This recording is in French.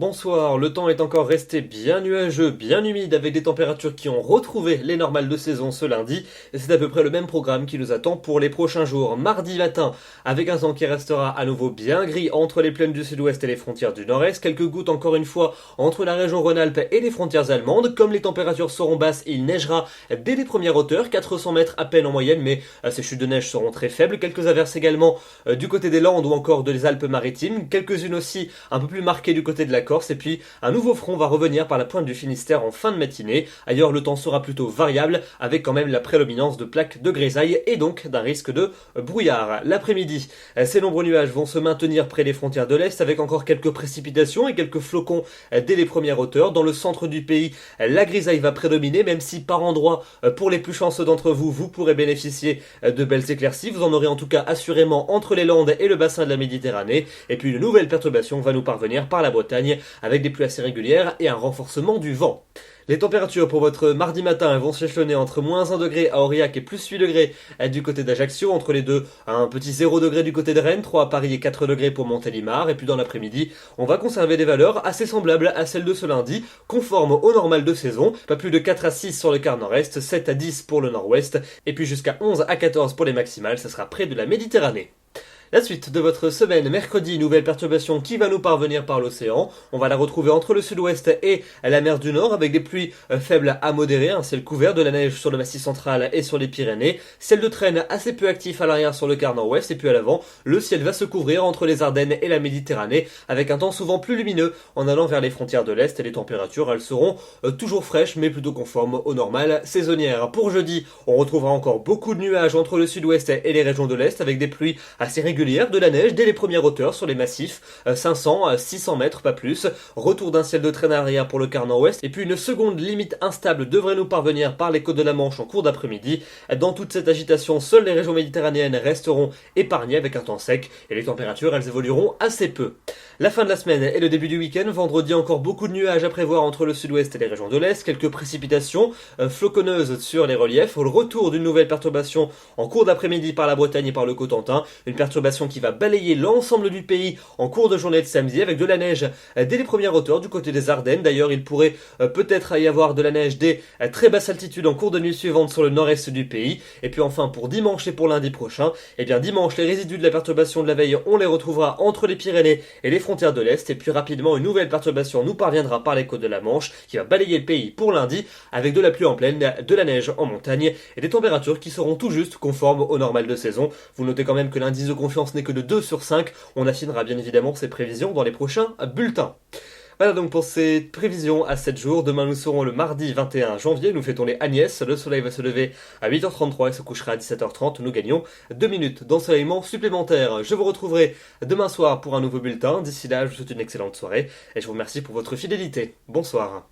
bonsoir. Le temps est encore resté bien nuageux, bien humide, avec des températures qui ont retrouvé les normales de saison ce lundi. Et c'est à peu près le même programme qui nous attend pour les prochains jours. Mardi matin, avec un temps qui restera à nouveau bien gris entre les plaines du sud-ouest et les frontières du nord-est. Quelques gouttes encore une fois entre la région Rhône-Alpes et les frontières allemandes. Comme les températures seront basses, il neigera dès les premières hauteurs, 400 mètres à peine en moyenne, mais ces chutes de neige seront très faibles. Quelques averses également du côté des Landes ou encore des Alpes-Maritimes. Quelques-unes aussi un peu plus marquées du côté de la Corse. Et puis un nouveau front va revenir par la pointe du Finistère en fin de matinée. Ailleurs, le temps sera plutôt variable avec quand même la prédominance de plaques de grisaille et donc d'un risque de brouillard. L'après-midi, ces nombreux nuages vont se maintenir près des frontières de l'Est avec encore quelques précipitations et quelques flocons dès les premières hauteurs. Dans le centre du pays, la grisaille va prédominer, même si par endroits, pour les plus chanceux d'entre vous, vous pourrez bénéficier de belles éclaircies. Vous en aurez en tout cas assurément entre les Landes et le bassin de la Méditerranée. Et puis une nouvelle perturbation va nous parvenir par la Bretagne avec des pluies assez régulières et un renforcement du vent. Les températures pour votre mardi matin vont s'échelonner entre moins 1 degré à Aurillac et plus 8 degrés du côté d'Ajaccio, entre les deux un petit 0 degré du côté de Rennes, 3 à Paris et 4 degrés pour Montélimar. Et puis dans l'après-midi, on va conserver des valeurs assez semblables à celles de ce lundi, conformes au normal de saison, pas plus de 4 à 6 sur le quart nord-est, 7 à 10 pour le nord-ouest, et puis jusqu'à 11 à 14 pour les maximales, ça sera près de la Méditerranée. La suite de votre semaine, mercredi, nouvelle perturbation qui va nous parvenir par l'océan. On va la retrouver entre le sud-ouest et la mer du Nord avec des pluies faibles à modérées, un ciel couvert, de la neige sur le massif central et sur les Pyrénées, ciel de traîne assez peu actif à l'arrière sur le quart nord-ouest et puis à l'avant, le ciel va se couvrir entre les Ardennes et la Méditerranée avec un temps souvent plus lumineux en allant vers les frontières de l'Est et les températures elles seront toujours fraîches mais plutôt conformes au normal saisonnière. Pour jeudi, on retrouvera encore beaucoup de nuages entre le sud-ouest et les régions de l'Est avec des pluies assez régulières, de la neige dès les premières hauteurs sur les massifs, 500 à 600 mètres, pas plus. Retour d'un ciel de traîne arrière pour le quart nord-ouest. Et puis une seconde limite instable devrait nous parvenir par les côtes de la Manche en cours d'après-midi. Dans toute cette agitation, seules les régions méditerranéennes resteront épargnées avec un temps sec et les températures elles évolueront assez peu. La fin de la semaine et le début du week-end, vendredi encore beaucoup de nuages à prévoir entre le sud-ouest et les régions de l'Est, quelques précipitations floconneuses sur les reliefs, le retour d'une nouvelle perturbation en cours d'après-midi par la Bretagne et par le Cotentin, une perturbation qui va balayer l'ensemble du pays en cours de journée de samedi avec de la neige dès les premières hauteurs du côté des Ardennes. D'ailleurs, il pourrait peut-être y avoir de la neige dès très basse altitude en cours de nuit suivante sur le nord-est du pays. Et puis enfin pour dimanche et pour lundi prochain, eh bien dimanche les résidus de la perturbation de la veille, on les retrouvera entre les Pyrénées et les frontières de l'Est. Et puis rapidement une nouvelle perturbation nous parviendra par les côtes de la Manche qui va balayer le pays pour lundi avec de la pluie en plaine, de la neige en montagne et des températures qui seront tout juste conformes au normal de saison. Vous notez quand même que l'indice de confiance n'est que de 2 sur 5. On affinera bien évidemment ces prévisions dans les prochains bulletins. Voilà donc pour ces prévisions à 7 jours. Demain nous serons le mardi 21 janvier, nous fêtons les Agnès. Le soleil va se lever à 8h33 et se couchera à 17h30. Nous gagnons 2 minutes d'ensoleillement supplémentaire. Je vous retrouverai demain soir pour un nouveau bulletin. D'ici là, je vous souhaite une excellente soirée et je vous remercie pour votre fidélité. Bonsoir.